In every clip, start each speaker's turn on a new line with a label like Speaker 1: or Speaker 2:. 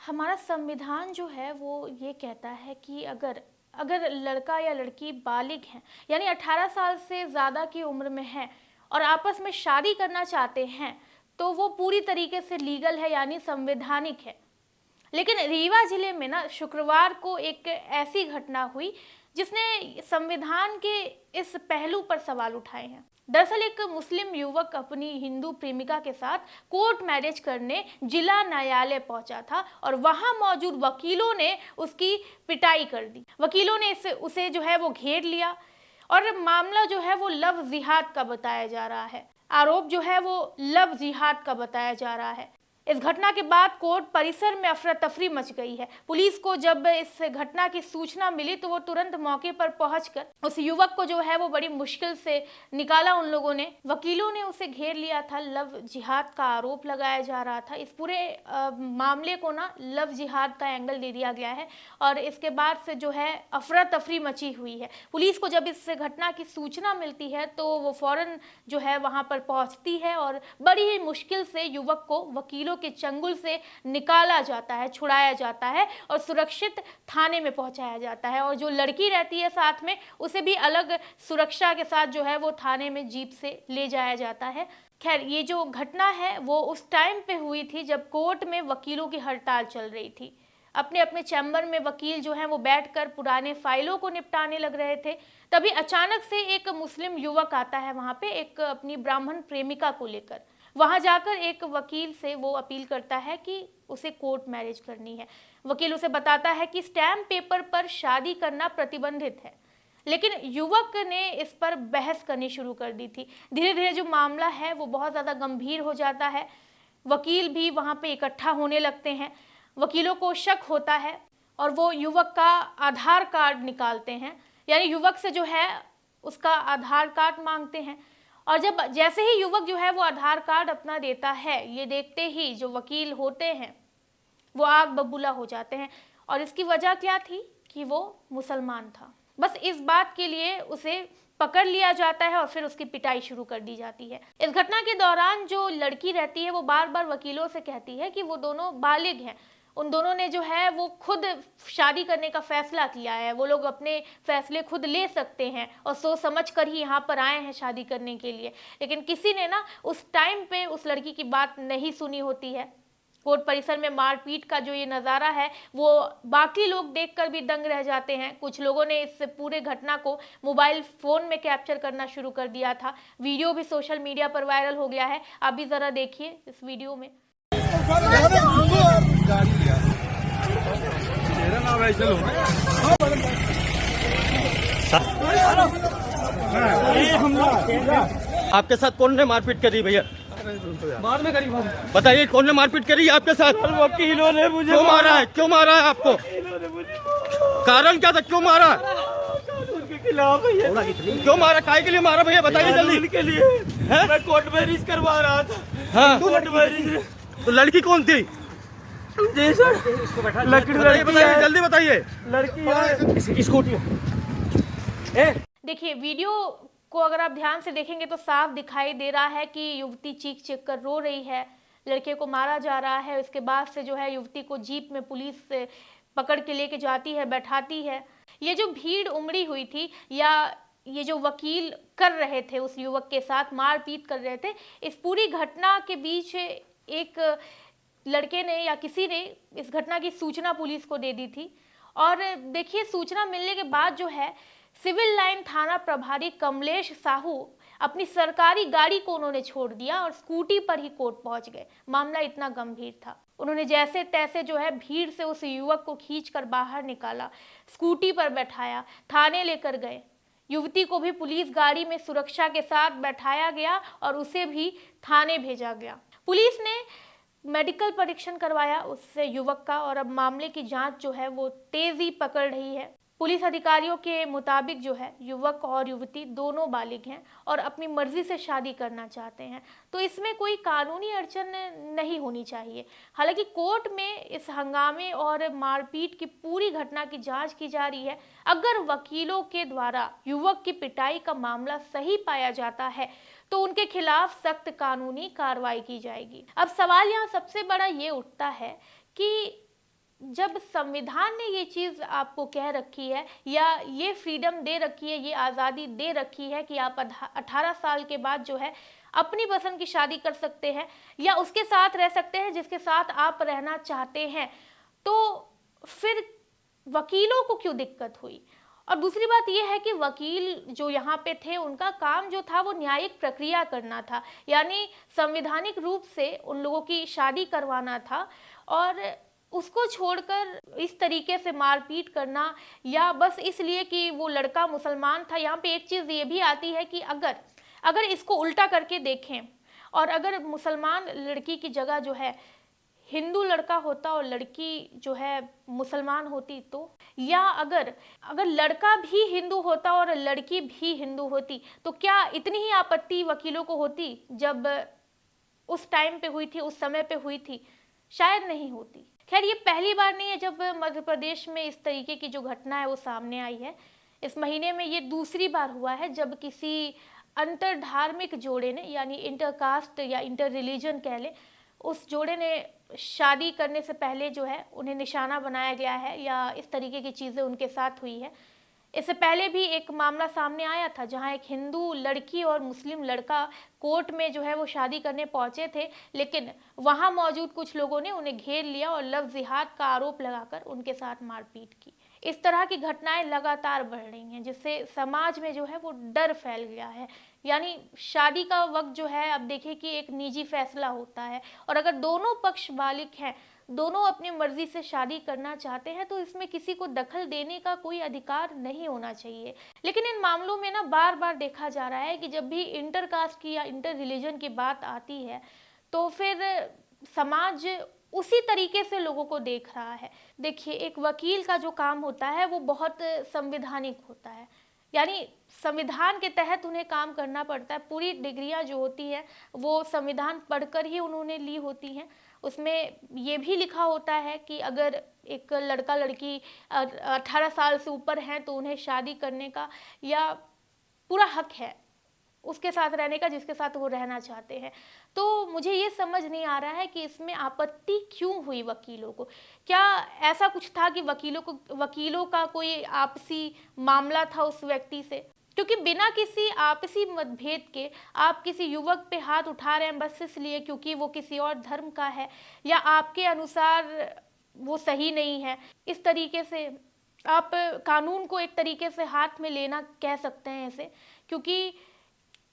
Speaker 1: हमारा संविधान जो है वो ये कहता है कि अगर अगर लड़का या लड़की बालिग हैं, यानी 18 साल से ज़्यादा की उम्र में है और आपस में शादी करना चाहते हैं, तो वो पूरी तरीके से लीगल है, यानी संवैधानिक है। लेकिन रीवा जिले में ना शुक्रवार को एक ऐसी घटना हुई जिसने संविधान के इस पहलू पर सवाल उठाए हैं। दरअसल एक मुस्लिम युवक अपनी हिंदू प्रेमिका के साथ कोर्ट मैरिज करने जिला न्यायालय पहुंचा था और वहां मौजूद वकीलों ने उसकी पिटाई कर दी। वकीलों ने उसे जो है वो घेर लिया और मामला जो है वो लव जिहाद का बताया जा रहा है। आरोप जो है वो लव जिहाद का बताया जा रहा है। इस घटना के बाद कोर्ट परिसर में अफरा तफरी मच गई है। पुलिस को जब इस घटना की सूचना मिली तो वो तुरंत मौके पर पहुंचकर उस युवक को जो है वो बड़ी मुश्किल से निकाला उन लोगों ने। वकीलों ने उसे घेर लिया था, लव जिहाद का आरोप लगाया जा रहा था। इस पूरे मामले को ना लव जिहाद का एंगल दे दिया गया है और इसके बाद से जो है अफरा तफरी मची हुई है। पुलिस को जब इस घटना की सूचना मिलती है तो वो फौरन जो है वहां पर पहुंचती है और बड़ी ही मुश्किल से युवक को वकीलों के चंगुल से निकाला जाता है, छुड़ाया जाता है और सुरक्षित थाने में पहुंचाया जाता है। और जो लड़की रहती है साथ में, उसे भी अलग सुरक्षा के साथ जो है वो थाने में जीप से ले जाया जाता है। खैर, ये जो घटना है वो उस टाइम पे हुई थी जब कोर्ट में वकीलों की हड़ताल चल रही थी। अपने अपने चैम्बर में वकील जो हैं वो बैठकर पुराने फाइलों को निपटाने लग रहे थे। तभी अचानक से एक मुस्लिम युवक आता है वहां पे एक अपनी ब्राह्मण प्रेमिका को लेकर। वहां जाकर एक वकील से वो अपील करता है कि उसे कोर्ट मैरिज करनी है। वकील उसे बताता है कि स्टैम्प पेपर पर शादी करना प्रतिबंधित है, लेकिन युवक ने इस पर बहस करनी शुरू कर दी थी। धीरे धीरे जो मामला है वो बहुत ज़्यादा गंभीर हो जाता है। वकील भी वहाँ पे इकट्ठा होने लगते हैं। वकीलों को शक होता है और वो युवक का आधार कार्ड निकालते हैं, यानी युवक से जो है उसका आधार कार्ड मांगते हैं। और जब जैसे ही युवक जो है वो आधार कार्ड अपना देता है, ये देखते ही जो वकील होते हैं वो आग बबूला हो जाते हैं। और इसकी वजह क्या थी कि वो मुसलमान था। बस इस बात के लिए उसे पकड़ लिया जाता है और फिर उसकी पिटाई शुरू कर दी जाती है। इस घटना के दौरान जो लड़की रहती है वो बार बार वकीलों से कहती है कि वो दोनों बालिग हैं। उन दोनों ने जो है वो खुद शादी करने का फैसला किया है, वो लोग अपने फैसले खुद ले सकते हैं और सोच समझ कर ही यहाँ पर आए हैं शादी करने के लिए। लेकिन किसी ने ना उस टाइम पे उस लड़की की बात नहीं सुनी होती है। कोर्ट परिसर में मारपीट का जो ये नज़ारा है वो बाकी लोग देखकर भी दंग रह जाते हैं। कुछ लोगों ने इस पूरे घटना को मोबाइल फ़ोन में कैप्चर करना शुरू कर दिया था। वीडियो भी सोशल मीडिया पर वायरल हो गया है। आप भी ज़रा देखिए इस वीडियो में।
Speaker 2: आपके साथ कौन ने मारपीट करी भैया?
Speaker 3: बाद में करी
Speaker 2: बताइए, कौन ने मारपीट करी आपके साथ?
Speaker 3: वकीलों ने मुझे
Speaker 2: क्यों मारा है? क्यों मारा है आपको? कारण क्या था? क्यों मारा?
Speaker 3: उनके खिलाफ है।
Speaker 2: क्यों मारा? काय के लिए मारा भैया? बताइए जल्दी।
Speaker 3: उनके लिए मैं कोर्ट मैरिज करवा रहा था।
Speaker 2: हाँ,
Speaker 3: कोर्ट मैरिज।
Speaker 2: तो लड़की कौन थी?
Speaker 3: जी सर,
Speaker 2: बताइए जल्दी बताइए।
Speaker 3: लड़की स्कूटी।
Speaker 1: देखिए, वीडियो को अगर आप ध्यान से देखेंगे तो साफ दिखाई दे रहा है कि युवती चीख चीख कर रो रही है, लड़के को मारा जा रहा है। उसके बाद से जो है युवती को जीप में पुलिस से पकड़ के लेके जाती है, बैठाती है। ये जो भीड़ उमड़ी हुई थी या ये जो वकील कर रहे थे उस युवक के साथ मारपीट कर रहे थे, इस पूरी घटना के बीच एक लड़के ने या किसी ने इस घटना की सूचना पुलिस को दे दी थी। और देखिए, सूचना मिलने के बाद जो है सिविल लाइन थाना प्रभारी कमलेश साहू अपनी सरकारी गाड़ी को उन्होंने छोड़ दिया और स्कूटी पर ही कोर्ट पहुंच गए। मामला इतना गंभीर था। उन्होंने जैसे तैसे जो है भीड़ से उस युवक को खींचकर बाहर निकाला, स्कूटी पर बैठाया, थाने लेकर गए। युवती को भी पुलिस गाड़ी में सुरक्षा के साथ बैठाया गया और उसे भी थाने भेजा गया। पुलिस ने मेडिकल परीक्षण करवाया उससे युवक का और अब मामले की जांच जो है वो तेजी पकड़ रही है। पुलिस अधिकारियों के मुताबिक जो है युवक और युवती दोनों बालिग हैं और अपनी मर्जी से शादी करना चाहते हैं, तो इसमें कोई कानूनी अड़चन नहीं होनी चाहिए। हालांकि कोर्ट में इस हंगामे और मारपीट की पूरी घटना की जांच की जा रही है। अगर वकीलों के द्वारा युवक की पिटाई का मामला सही पाया जाता है तो उनके खिलाफ सख्त कानूनी कार्रवाई की जाएगी। अब सवाल यहाँ सबसे बड़ा ये उठता है कि जब संविधान ने ये चीज़ आपको कह रखी है या ये फ्रीडम दे रखी है, ये आज़ादी दे रखी है कि आप 18 साल के बाद जो है अपनी पसंद की शादी कर सकते हैं या उसके साथ रह सकते हैं जिसके साथ आप रहना चाहते हैं, तो फिर वकीलों को क्यों दिक्कत हुई? और दूसरी बात यह है कि वकील जो यहाँ पे थे उनका काम जो था वो न्यायिक प्रक्रिया करना था, यानी संवैधानिक रूप से उन लोगों की शादी करवाना था। और उसको छोड़कर इस तरीके से मारपीट करना या बस इसलिए कि वो लड़का मुसलमान था। यहाँ पे एक चीज़ ये भी आती है कि अगर इसको उल्टा करके देखें और अगर मुसलमान लड़की की जगह जो है हिंदू लड़का होता और लड़की जो है मुसलमान होती, तो या अगर लड़का भी हिंदू होता और लड़की भी हिंदू होती, तो क्या इतनी ही आपत्ति वकीलों को होती जब उस टाइम पे हुई थी, उस समय पे हुई थी? शायद नहीं होती। खैर, ये पहली बार नहीं है जब मध्य प्रदेश में इस तरीके की जो घटना है वो सामने आई है। इस महीने में ये दूसरी बार हुआ है जब किसी अंतर धार्मिक जोड़े ने, यानी इंटरकास्ट या इंटर रिलीजन कह लें, उस जोड़े ने शादी करने से पहले जो है उन्हें निशाना बनाया गया है या इस तरीके की चीज़ें उनके साथ हुई है। इससे पहले भी एक मामला सामने आया था जहां एक हिंदू लड़की और मुस्लिम लड़का कोर्ट में जो है वो शादी करने पहुंचे थे, लेकिन वहां मौजूद कुछ लोगों ने उन्हें घेर लिया और लव जिहाद का आरोप लगाकर उनके साथ मारपीट की। इस तरह की घटनाएं लगातार बढ़ रही हैं जिससे समाज में जो है वो डर फैल गया है। यानी शादी का वक्त जो है, अब देखिए कि एक निजी फैसला होता है और अगर दोनों पक्ष बालिग हैं, दोनों अपनी मर्जी से शादी करना चाहते हैं, तो इसमें किसी को दखल देने का कोई अधिकार नहीं होना चाहिए। लेकिन इन मामलों में ना बार बार देखा जा रहा है कि जब भी इंटरकास्ट की या इंटर रिलीजन की बात आती है तो फिर समाज उसी तरीके से लोगों को देख रहा है। देखिए, एक वकील का जो काम होता है वो बहुत संवैधानिक होता है, यानी संविधान के तहत उन्हें काम करना पड़ता है। पूरी डिग्रियां जो होती हैं वो संविधान पढ़कर ही उन्होंने ली होती हैं। उसमें ये भी लिखा होता है कि अगर एक लड़का लड़की 18 साल से ऊपर हैं तो उन्हें शादी करने का या पूरा हक है उसके साथ रहने का जिसके साथ वो रहना चाहते हैं। तो मुझे ये समझ नहीं आ रहा है कि इसमें आपत्ति क्यों हुई वकीलों को। क्या ऐसा कुछ था कि वकीलों का कोई आपसी मामला था उस व्यक्ति से? क्योंकि बिना किसी आपसी मतभेद के आप किसी युवक पे हाथ उठा रहे हैं बस इसलिए क्योंकि वो किसी और धर्म का है या आपके अनुसार वो सही नहीं है। इस तरीके से आप कानून को एक तरीके से हाथ में लेना कह सकते हैं इसे। क्योंकि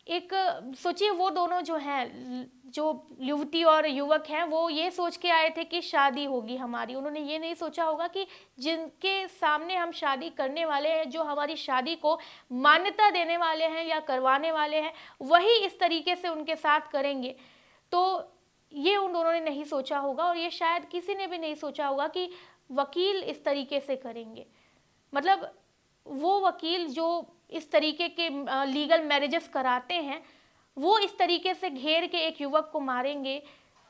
Speaker 1: एक सोचिए, वो दोनों जो हैं, जो युवती और युवक हैं, वो ये सोच के आए थे कि शादी होगी हमारी। उन्होंने ये नहीं सोचा होगा कि जिनके सामने हम शादी करने वाले हैं, जो हमारी शादी को मान्यता देने वाले हैं या करवाने वाले हैं, वही इस तरीके से उनके साथ करेंगे। तो ये उन दोनों ने नहीं सोचा होगा और ये शायद किसी ने भी नहीं सोचा होगा कि वकील इस तरीके से करेंगे। मतलब वो वकील जो इस तरीके के लीगल मैरिजेस कराते हैं, वो इस तरीके से घेर के एक युवक को मारेंगे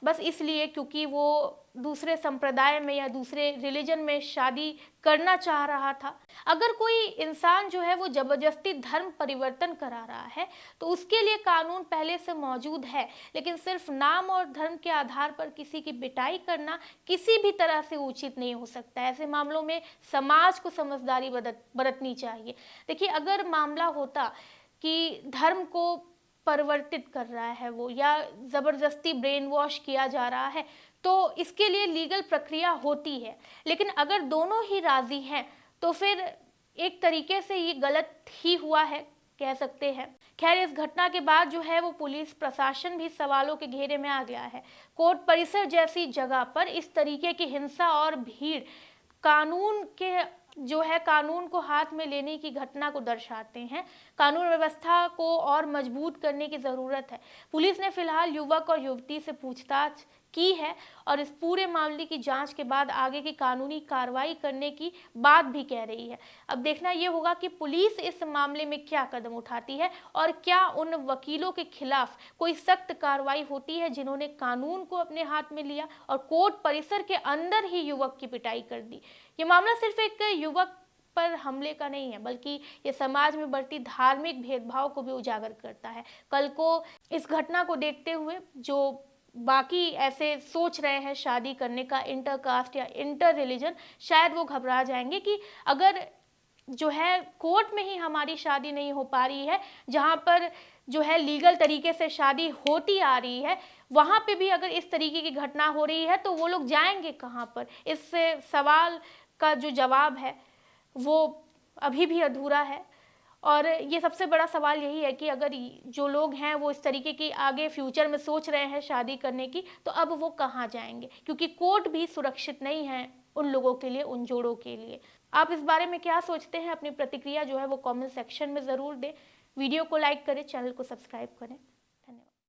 Speaker 1: बस इसलिए क्योंकि वो दूसरे संप्रदाय में या दूसरे रिलीजन में शादी करना चाह रहा था। अगर कोई इंसान जो है वो जबरदस्ती धर्म परिवर्तन करा रहा है तो उसके लिए कानून पहले से मौजूद है, लेकिन सिर्फ नाम और धर्म के आधार पर किसी की पिटाई करना किसी भी तरह से उचित नहीं हो सकता। ऐसे मामलों में समाज को समझदारी बरतनी चाहिए। देखिए, अगर मामला होता कि धर्म को परिवर्तित कर रहा है वो या ज़बरदस्ती ब्रेन वॉश किया जा रहा है तो इसके लिए लीगल प्रक्रिया होती है, लेकिन अगर दोनों ही राज़ी हैं तो फिर एक तरीके से ये गलत ही हुआ है, कह सकते हैं। खैर, इस घटना के बाद जो है वो पुलिस प्रशासन भी सवालों के घेरे में आ गया है। कोर्ट परिसर जैसी जगह पर इस तरीके की हिंसा और भीड़ कानून को हाथ में लेने की घटना को दर्शाते हैं। कानून व्यवस्था को और मजबूत करने की ज़रूरत है। पुलिस ने फिलहाल युवक और युवती से पूछताछ की है और इस पूरे मामले की जांच के बाद आगे की कानूनी कार्रवाई करने की बात भी कह रही है। अब देखना ये होगा कि पुलिस इस मामले में क्या कदम उठाती है और क्या उन वकीलों के खिलाफ कोई सख्त कार्रवाई होती है जिन्होंने कानून को अपने हाथ में लिया और कोर्ट परिसर के अंदर ही युवक की पिटाई कर दी। ये मामला सिर्फ एक युवक पर हमले का नहीं है, बल्कि ये समाज में बढ़ती धार्मिक भेदभाव को भी उजागर करता है। कल को इस घटना को देखते हुए जो बाकी ऐसे सोच रहे हैं शादी करने का, इंटर कास्ट या इंटर रिलीजन, शायद वो घबरा जाएंगे कि अगर जो है कोर्ट में ही हमारी शादी नहीं हो पा रही है, जहाँ पर जो है लीगल तरीके से शादी होती आ रही है, वहाँ पे भी अगर इस तरीके की घटना हो रही है तो वो लोग जाएंगे कहाँ पर। इस सवाल का जो जवाब है वो अभी भी अधूरा है। और ये सबसे बड़ा सवाल यही है कि अगर जो लोग हैं वो इस तरीके की आगे फ्यूचर में सोच रहे हैं शादी करने की, तो अब वो कहाँ जाएंगे, क्योंकि कोर्ट भी सुरक्षित नहीं है उन लोगों के लिए, उन जोड़ों के लिए। आप इस बारे में क्या सोचते हैं? अपनी प्रतिक्रिया जो है वो कमेंट सेक्शन में ज़रूर दें। वीडियो को लाइक करें, चैनल को सब्सक्राइब करें।